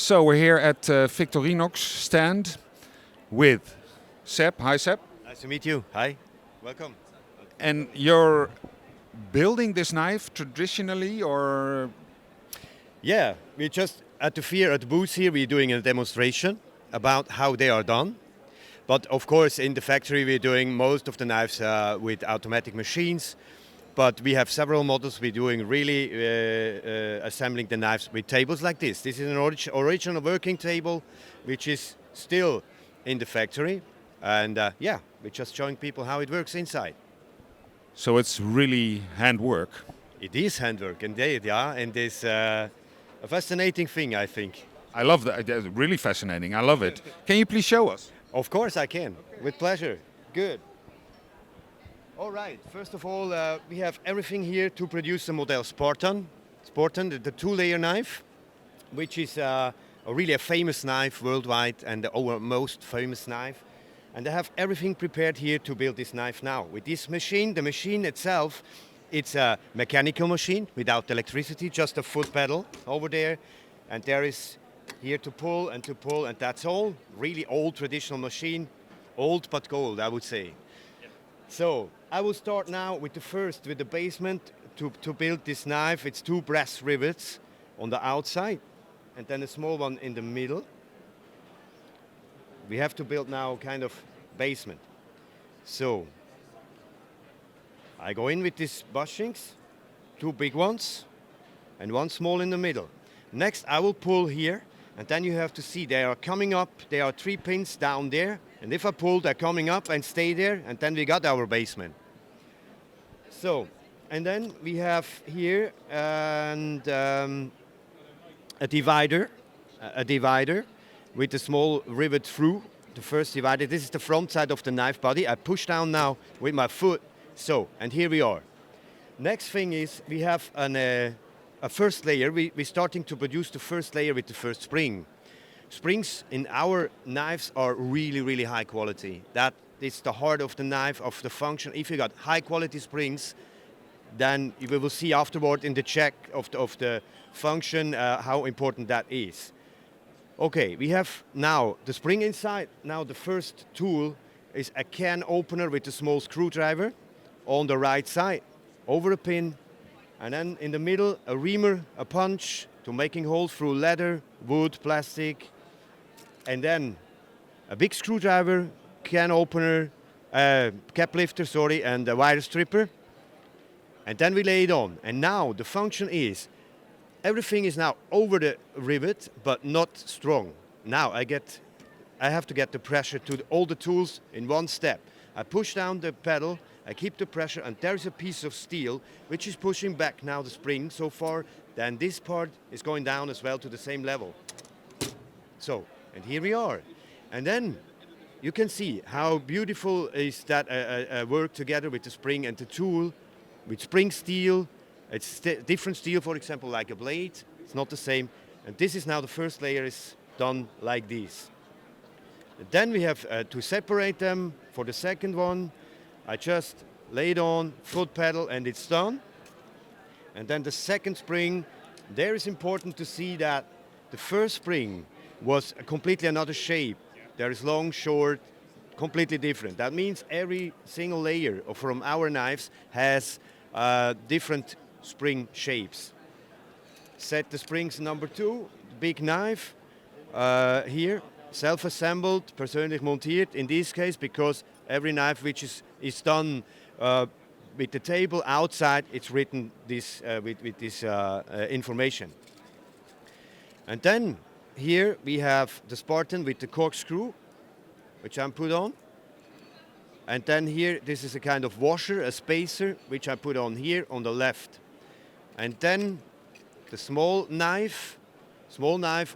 So we're here at Victorinox stand with Seb. Hi Seb. Nice to meet you. Hi. Welcome. And you're building this knife traditionally or? Yeah, we just at the booth here, we're doing a demonstration about how they are done. But of course, in the factory, we're doing most of the knives with automatic machines. But we have several models. We're doing really assembling the knives with tables like this. This is an original working table, which is still in the factory. And yeah, we're just showing people how it works inside. So it's really handwork. It is handwork, indeed, yeah. And it's a fascinating thing, I think. I love that. Really fascinating. I love it. Can you please show us? Of course I can, with pleasure. Good. All right, first of all, we have everything here to produce the model Spartan, the two-layer knife, which is really a famous knife worldwide and our most famous knife. And I have everything prepared here to build this knife now. With this machine, the machine itself, it's a mechanical machine without electricity, just a foot pedal over there. And there is here to pull, and that's all. Really old traditional machine, old but gold, I would say. So I will start now with the basement to build this knife. It's 2 brass rivets on the outside and then a small one in the middle. We have to build now kind of basement. So I go in with these bushings, 2 big ones and 1 small in the middle. Next I will pull here, and then you have to see they are coming up. There are 3 pins down there. And if I pull, they're coming up and stay there, and then we got our basement. So, and then we have here a divider with a small rivet through the first divider. This is the front side of the knife body. I push down now with my foot. So, and here we are. Next thing is we have a first layer. We're starting to produce the first layer with the first spring. Springs in our knives are really, really high quality. That is the heart of the knife, of the function. If you got high quality springs, then we will see afterward in the check of the function how important that is. Okay, we have now the spring inside. Now the first tool is a can opener with a small screwdriver on the right side, over a pin, and then in the middle a reamer, a punch to making holes through leather, wood, plastic, and then a big screwdriver, can opener, cap lifter, and a wire stripper. And then we lay it on. And now the function is, everything is now over the rivet, but not strong. Now I have to get the pressure to all the tools in one step. I push down the pedal, I keep the pressure, and there's a piece of steel which is pushing back now the spring so far. Then this part is going down as well to the same level. So, and here we are. And then you can see how beautiful is that work together with the spring and the tool, with spring steel. It's different steel, for example, like a blade. It's not the same. And this is now the first layer is done like this. And then we have to separate them for the second one. I just lay it on, foot pedal, and it's done. And then the second spring, there is important to see that the first spring was completely another shape. There is long, short, completely different. That means every single layer from our knives has different spring shapes. Set the springs number 2, big knife here, self-assembled, persönlich montiert in this case, because every knife which is done with the table outside, it's written this with this information. And then here we have the Spartan with the corkscrew, which I put on. And then here, this is a kind of washer, a spacer, which I put on here on the left. And then the small knife,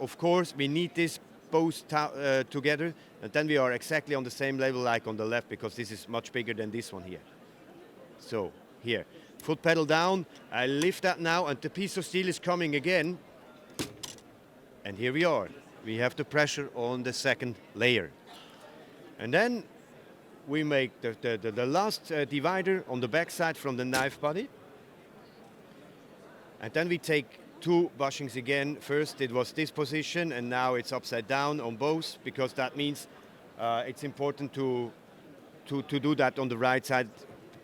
of course, we need this both together. And then we are exactly on the same level like on the left, because this is much bigger than this one here. So here, foot pedal down, I lift that now, and the piece of steel is coming again. And here we are. We have the pressure on the second layer. And then we make the last divider on the back side from the knife body. And then we take two bushings again. First it was this position and now it's upside down on both, because that means it's important to do that on the right side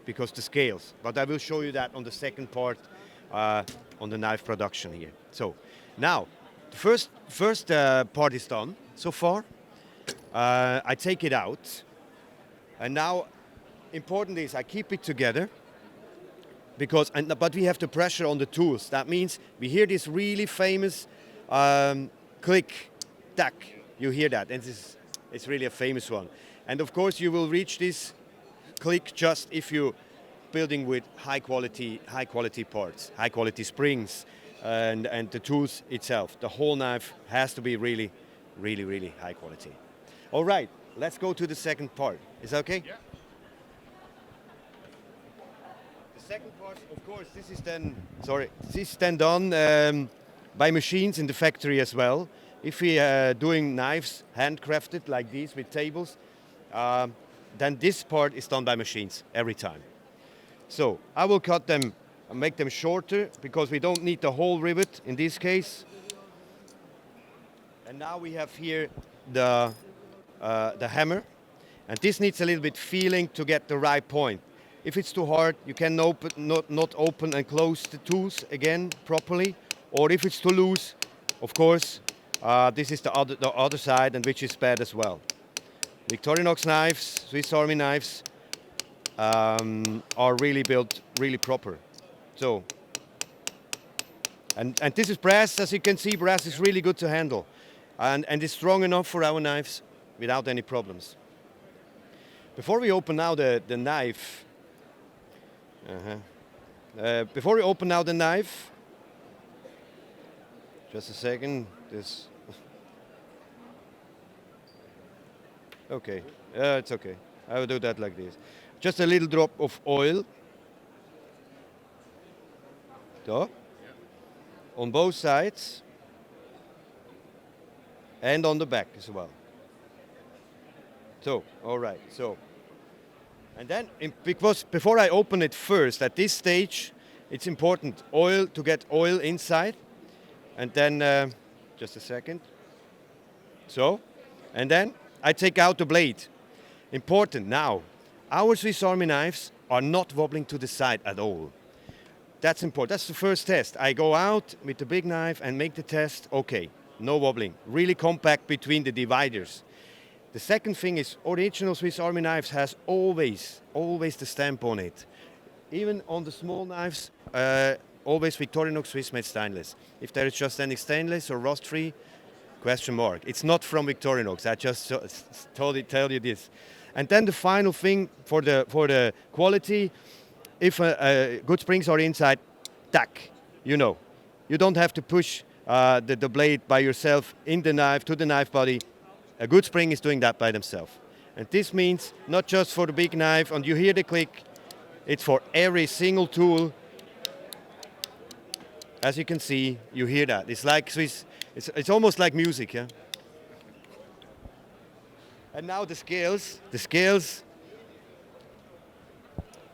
because the scales. But I will show you that on the second part on the knife production here. So now the first part is done so far. I take it out, and now important is I keep it together. But we have the pressure on the tools. That means we hear this really famous click, tack. You hear that, and it's really a famous one. And of course, you will reach this click just if you're building with high quality parts, high quality springs, and the tools itself. The whole knife has to be really, really, really high quality. All right, let's go to the second part. Is that okay? Yeah. Second part, of course, this is then done by machines in the factory as well. If we are doing knives handcrafted like these with tables, then this part is done by machines every time. So I will cut them and make them shorter because we don't need the whole rivet in this case. And now we have here the hammer, and this needs a little bit feeling to get the right point. If it's too hard, you can not open and close the tools again properly. Or if it's too loose, of course, this is the other side, and which is bad as well. Victorinox knives, Swiss Army knives, are really built really proper. So, and this is brass, as you can see. Brass is really good to handle, and it's strong enough for our knives without any problems. Before we open now the knife. Before we open now the knife, just a second. This. Okay, it's okay. I will do that like this. Just a little drop of oil. So, on both sides and on the back as well. So, all right. So. And then, because before I open it first, at this stage, it's important to get oil inside. And then, just a second. So, and then I take out the blade. Important now, our Swiss Army knives are not wobbling to the side at all. That's important. That's the first test. I go out with the big knife and make the test. Okay, no wobbling. Really compact between the dividers. The second thing is original Swiss Army knives has always the stamp on it. Even on the small knives, always Victorinox Swiss made stainless. If there is just any stainless or rust-free, question mark. It's not from Victorinox. I just tell you this. And then the final thing for the quality, if good springs are inside, tack. You know, you don't have to push the blade by yourself in the knife to the knife body. A good spring is doing that by themselves. And this means not just for the big knife, and you hear the click, it's for every single tool. As you can see, you hear that. It's like Swiss, it's almost like music, yeah? And now the scales,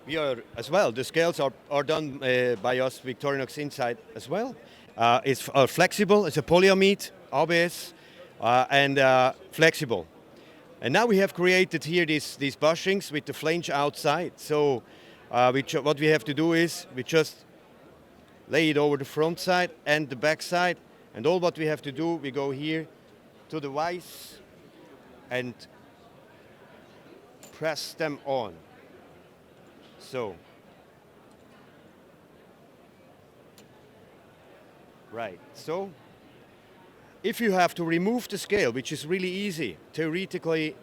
we are as well. The scales are done by us, Victorinox inside as well. It's flexible, it's a polyamide, ABS, and flexible. And now we have created here these bushings with the flange outside. So what we have to do is we just lay it over the front side and the back side. And all what we have to do, we go here to the vise and press them on. So, right, so if you have to remove the scale, which is really easy, theoretically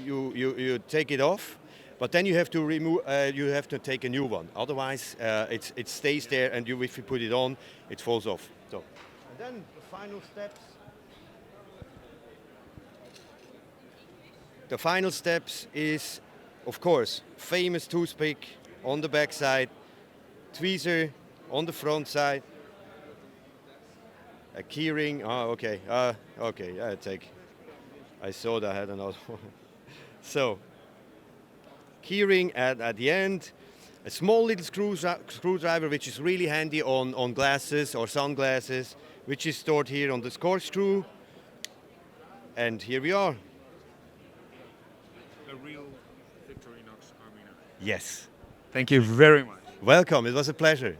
you take it off, but then you have to remove, you have to take a new one. Otherwise, it stays there, and if you put it on, it falls off. So, and then the final steps. The final steps is, of course, famous toothpick on the back side, tweezer on the front side, a key ring. Oh, okay. Okay. Yeah, I saw that I had another one. So, key ring at the end, A small little screwdriver which is really handy on glasses or sunglasses, which is stored here on this corkscrew. And here we are. A real Victorinox armina. Yes. Thank you very much. Welcome, it was a pleasure.